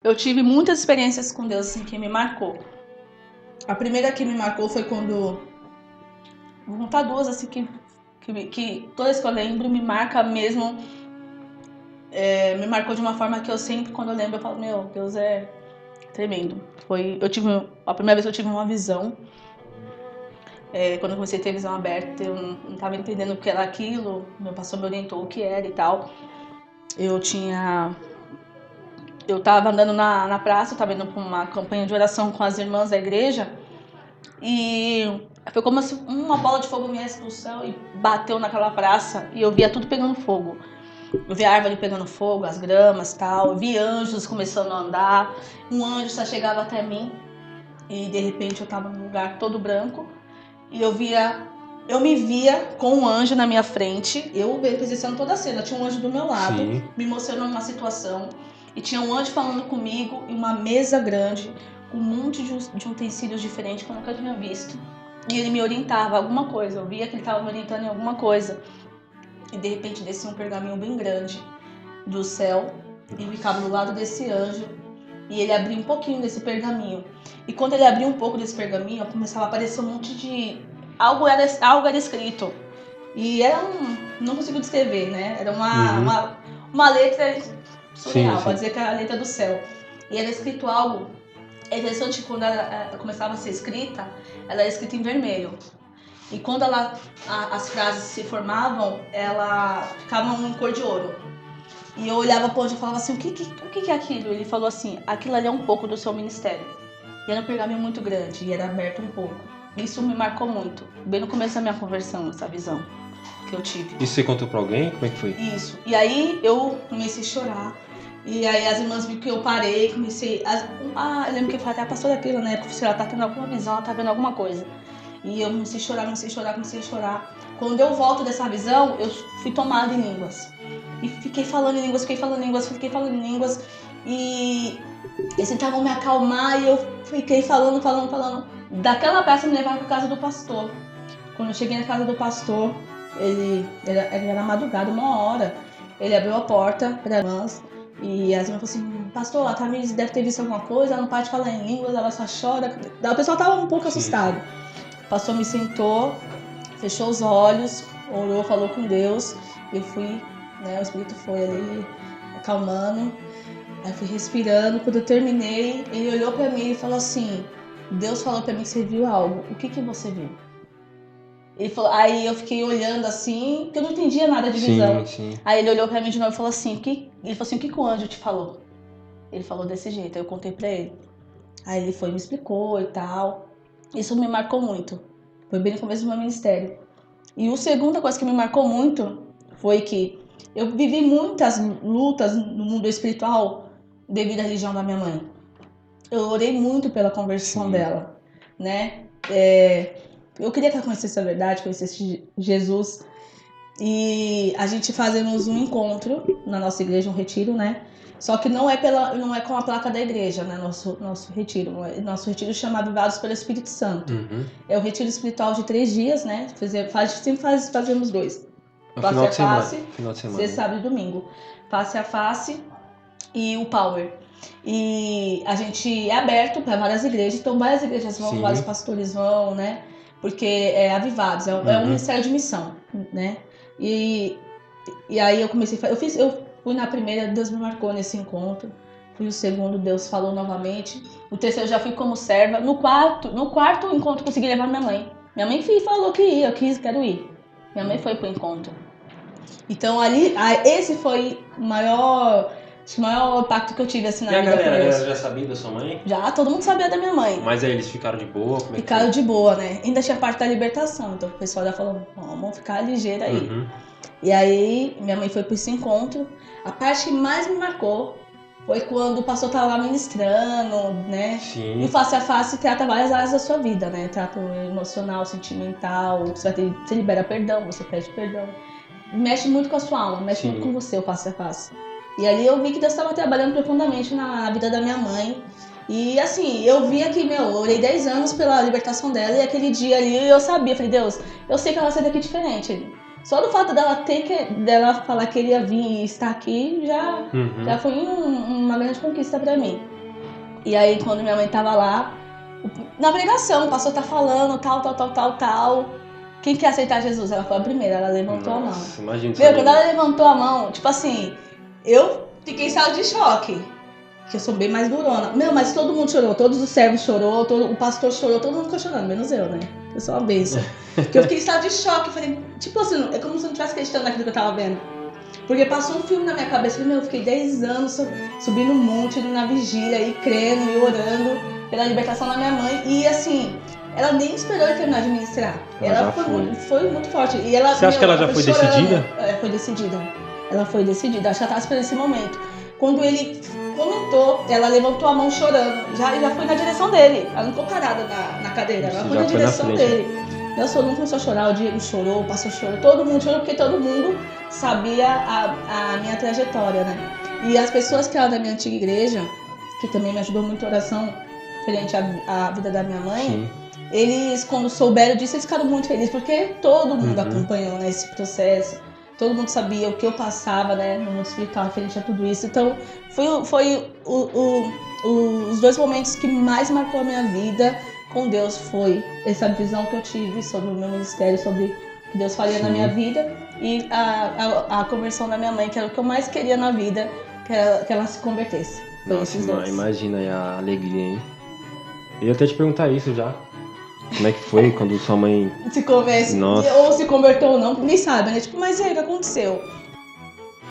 Eu tive muitas experiências com Deus assim, que me marcou. A primeira que me marcou foi quando... Vou contar duas assim que toda vez que eu lembro me marca mesmo. Me marcou de uma forma que eu sempre, quando eu lembro, eu falo, meu, Deus é tremendo. A primeira vez que eu tive uma visão. Quando eu comecei a ter visão aberta, eu não estava entendendo o que era aquilo. Meu pastor me orientou o que era e tal. Eu estava andando na praça, eu estava indo para uma campanha de oração com as irmãs da igreja. E foi como se uma bola de fogo viesse do céu e bateu naquela praça. E eu via tudo pegando fogo. Eu vi a árvore pegando fogo, as gramas e tal. Eu vi anjos começando a andar. Um anjo só chegava até mim. E de repente eu estava num lugar todo branco. E eu me via com um anjo na minha frente. Eu presenciando toda a cena. Tinha um anjo do meu lado, Sim. me mostrando uma situação. E tinha um anjo falando comigo em uma mesa grande, com um monte de utensílios diferentes que eu nunca tinha visto. E ele me orientava alguma coisa. Eu via que ele estava me orientando em alguma coisa. E de repente descia um pergaminho bem grande do céu e ficava do lado desse anjo. E ele abria um pouquinho desse pergaminho. E quando ele abria um pouco desse pergaminho, começava a aparecer um monte de... Algo era escrito. E era não consigo descrever, né? Era uma letra surreal, Sim. pode dizer que era a letra do céu. E era escrito algo... É interessante que quando ela começava a ser escrita, ela era escrita em vermelho. E quando as frases se formavam, ela ficava em cor de ouro. E eu olhava pro anjo e falava assim, o que é aquilo? Ele falou assim, aquilo ali é um pouco do seu ministério. E era um pergaminho muito grande e era aberto um pouco. Isso me marcou muito, bem no começo da minha conversão, essa visão que eu tive. E você contou pra alguém? Como é que foi? Isso. E aí eu comecei a chorar. E aí as irmãs viram que eu parei, comecei... eu lembro que eu falei até a pastora aquilo, né? Se ela tá tendo alguma visão, ela tá vendo alguma coisa. E eu comecei a chorar. Quando eu volto dessa visão, eu fui tomada em línguas. E fiquei falando em línguas. E eles tentavam me acalmar e eu fiquei falando. Daquela peça me levaram pra casa do pastor. Quando eu cheguei na casa do pastor, ele era madrugada, 1h. Ele abriu a porta para as irmãs. E as irmãs falaram assim, pastor, a Tamires deve ter visto alguma coisa, ela não para de falar em línguas, ela só chora. O pessoal tava um pouco assustado. O pastor me sentou, fechou os olhos, orou, falou com Deus. Eu fui, né, o Espírito foi ali acalmando. Aí fui respirando. Quando eu terminei, ele olhou pra mim e falou assim, Deus falou pra mim que você viu algo. O que você viu? Ele falou, aí eu fiquei olhando assim, porque eu não entendia nada de visão. Sim. Aí ele olhou pra mim de novo e falou assim, o que o anjo te falou? Ele falou desse jeito, aí eu contei pra ele. Aí ele foi e me explicou e tal. Isso me marcou muito. Foi bem no começo do meu ministério. E a segunda coisa que me marcou muito foi que eu vivi muitas lutas no mundo espiritual devido à religião da minha mãe. Eu orei muito pela conversão dela, né? Eu queria que ela conhecesse a verdade, conhecesse Jesus. E a gente fazemos um encontro na nossa igreja, um retiro, né? Só que não é com a placa da igreja, né? Nosso retiro. Nosso retiro chama Avivados pelo Espírito Santo. É o retiro espiritual de 3 dias, né? Fazemos 2. Face a face, Final de semana. sexta, sábado e domingo. Face a face e o Power. E a gente é aberto para várias igrejas, então várias igrejas vão, vários pastores vão, né? Porque é Avivados, é um ministério de missão, né? E aí eu comecei a... Eu fui na primeira, Deus me marcou nesse encontro. Fui o segundo, Deus falou novamente. O terceiro eu já fui como serva. No quarto encontro eu consegui levar minha mãe. Minha mãe falou que ia, quero ir. Minha mãe foi pro encontro. Então ali, esse foi o maior impacto que eu tive assim na vida. E a galera já sabia da sua mãe? Já, todo mundo sabia da minha mãe. Mas aí eles ficaram de boa? Ficaram de boa, né? Ainda tinha parte da libertação, então o pessoal já falou, vamos ficar ligeiro aí. E aí minha mãe foi para esse encontro. A parte que mais me marcou foi quando o pastor estava lá ministrando, né? Sim. E o face a face trata várias áreas da sua vida, né? Trata o emocional, sentimental, você libera perdão, você pede perdão. Mexe muito com a sua alma, mexe muito com você o face a face. E ali eu vi que Deus estava trabalhando profundamente na vida da minha mãe. E assim, eu via que, eu orei 10 anos pela libertação dela e aquele dia ali eu sabia, falei, Deus, eu sei que ela vai sair daqui diferente. Só do fato dela falar que ele ia vir e estar aqui, já foi uma grande conquista pra mim. E aí, quando minha mãe tava lá, na pregação, o pastor tá falando, tal. Quem quer aceitar Jesus? Ela foi a primeira, ela levantou a mão. Imagina. Quando ela levantou a mão, tipo assim, eu fiquei em estado de choque. Que eu sou bem mais durona. Mas todo mundo chorou, todos os servos chorou, o pastor chorou, todo mundo ficou chorando, menos eu, né? Eu sou uma bênção. Porque eu fiquei em estado de choque, falei, tipo assim, é como se eu não estivesse acreditando naquilo que eu tava vendo. Porque passou um filme na minha cabeça, eu fiquei 10 anos subindo um monte, indo na vigília, e crendo, e orando pela libertação da minha mãe. E assim, ela nem esperou eu terminar de ministrar. Ela foi muito forte. E ela, você acha que ela já foi chorando. decidida? Foi decidida. Ela foi decidida, acho que ela tava esperando esse momento. Quando ele comentou, ela levantou a mão chorando, já foi na direção dele. Ela não ficou parada na cadeira, ela foi na direção dele. Meu sogro começou a chorar, o Diego chorou, o pastor chorou, todo mundo chorou, porque todo mundo sabia a minha trajetória, né? E as pessoas que eram da minha antiga igreja, que também me ajudou muito a oração referente à vida da minha mãe, sim, eles, quando souberam disso, eles ficaram muito felizes, porque todo mundo acompanhou, né, esse processo. Todo mundo sabia o que eu passava, né, no mundo espiritual referente a tudo isso. Então, foi os 2 momentos que mais marcou a minha vida com Deus. Foi essa visão que eu tive sobre o meu ministério, sobre o que Deus faria na minha vida. E a conversão da minha mãe, que era o que eu mais queria na vida, que ela se convertesse. Nossa, imagina aí a alegria, hein? Eu ia até te perguntar isso já. Como é que foi quando sua mãe se convence, ou se converteu ou não, nem sabe, né? Tipo, mas e aí, o que aconteceu?